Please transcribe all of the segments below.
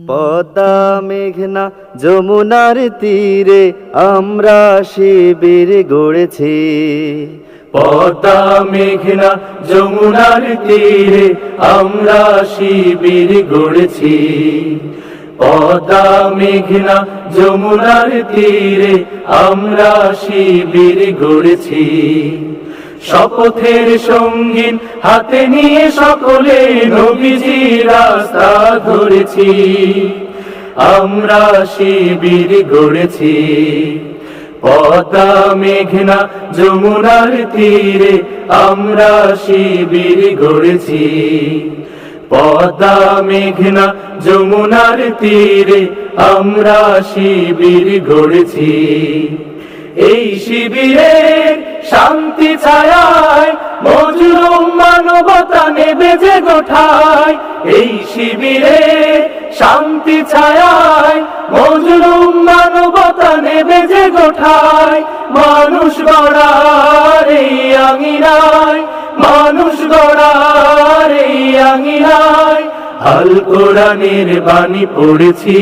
পদ্মা মেঘনা যমুনার তীরে আমরা শিবির গড়েছি। পদ্মা মেঘনা যমুনার তীরে আমরা শিবির গড়েছি। পদ্মা মেঘনা যমুনার তীরে আমরা শিবির গড়েছি। শপথের সঙ্গীন হাতে নিয়ে সকলে নবীজি রাস্তা ধরেছি। আমরা শিবির গড়েছি। পদ্মা মেঘনা যমুনার তীরে আমরা শিবির গড়েছি। পদ্মা মেঘনা যমুনার তীরে আমরা শিবির গড়েছি। এই শিবিরের শান্তি ছায়ায় মজলুম মানবতা নেবে যে গোঠায়। এই শিবিরের শান্তি ছায়ায় মজলুম মানবতা নেবে যে গোঠায়। মানুষ গড়ার এই আঙিনায়, মানুষ গড়ার এই আঙিনায় আল কোরআনের বাণী পড়েছি।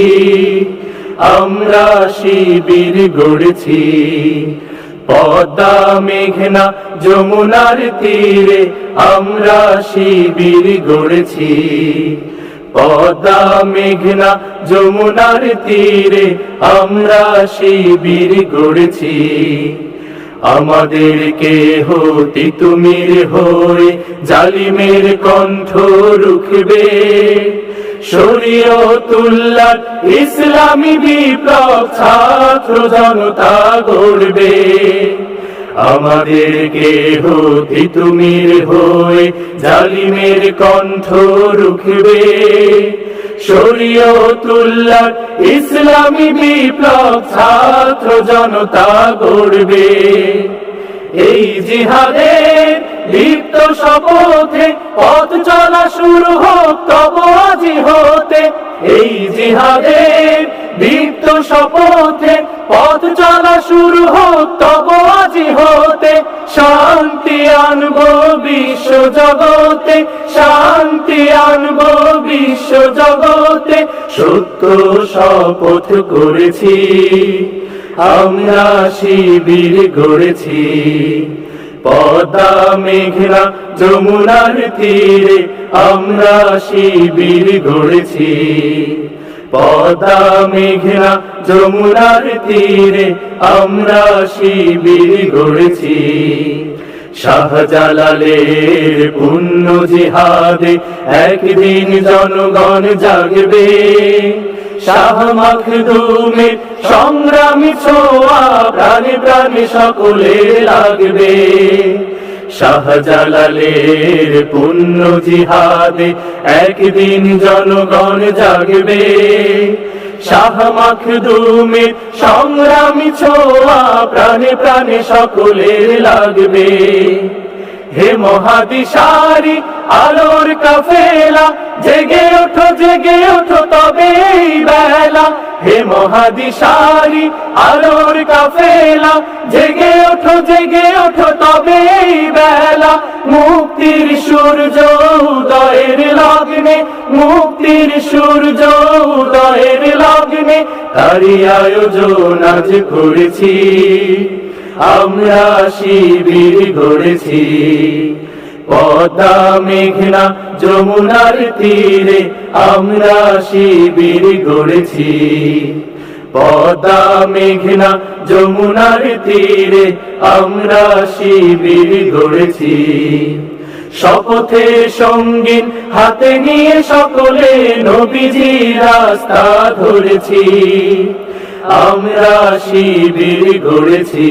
আমরা শিবির গড়েছি। পদ্মা মেঘনা যমুনার তীরে আমরা শিবির গড়েছি। পদ্মা মেঘনা যমুনার তীরে আমরা শিবির গড়েছি। আমাদেরকে হতে তুমির হয়ে জালিমের কণ্ঠ রুখবে। শরীয়তুল্লাহ ইসলামী বিপ্লব ছাত্র জনতা গড়বে। আমাদেরকে হতে তুমির হয়ে জালিমের কণ্ঠ রুখবে। শরীয়তুল্লাহ ইসলামী বিপ্লব ছাত্র জনতা গড়বে। এই জিহাদের লিপ্ত শপথে পথ চলা শুরু হোক তব আজি হতে। এই জিহাদের লিপ্ত শপথে পথ চলা শুরু হোক তব আজি হতে। শান্তি আনবো বিশ্ব জগতে, শান্তি আনবো বিশ্ব জগতে। সত্য শপথ করেছি। আমরা শিবির গড়েছি। পদ্মা মেঘনা যমুনার তীরে আমরা শিবির গড়েছি। পদ্মা মেঘনা যমুনার তীরে আমরা শিবির গড়েছি। শাহজালালের পুণ্য জিহাদে একদিন জনগণ জাগবে। শাহ মাখদুমের সংগ্রামী ছোঁয়া প্রাণে প্রাণে সকলে লাগবে। শাহজালালের পুণ্য জিহাদে একদিন জনগণ জাগবে। শাহ মাখদুমের সংগ্রামী ছোঁয়া প্রাণে প্রাণে সকলে লাগবে। হে মহাদিশারি আলোর কাফেলা জেগে ওঠো, জেগে ওঠো তবে এই বেলা। হে মহাদিশারি আলোর কাফেলা জেগে ওঠো, জেগে ওঠো তবে এই বেলা। মুক্তির সূর্য উদয়ের লগ্নে, মুক্তির সূর্য উদয়ের লগ্নে তারই আয়োজন আজ করেছি। আমরা শিবির গড়েছি। পদ্মা মেঘনা যমুনার তীরে আমরা শিবির গড়েছি। পদ্মা মেঘনা যমুনার তীরে আমরা শিবির গড়েছি। শপথের সঙ্গীন হাতে নিয়ে সকলে নবীজি রাস্তা ধরেছি। আমরা শিবির গড়েছি।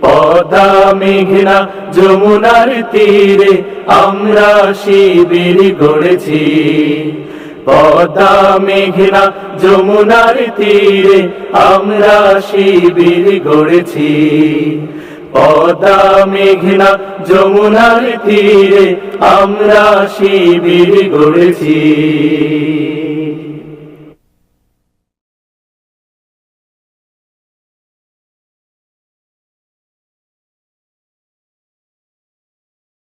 পদ্মা মেঘনা যমুনার তীরে আমরা শিবির গড়েছি। পদ্মা মেঘনা যমুনার তীরে আমরা শিবির গড়েছি। পদ্মা মেঘনা যমুনার তীরে আমরা শিবির গড়েছি।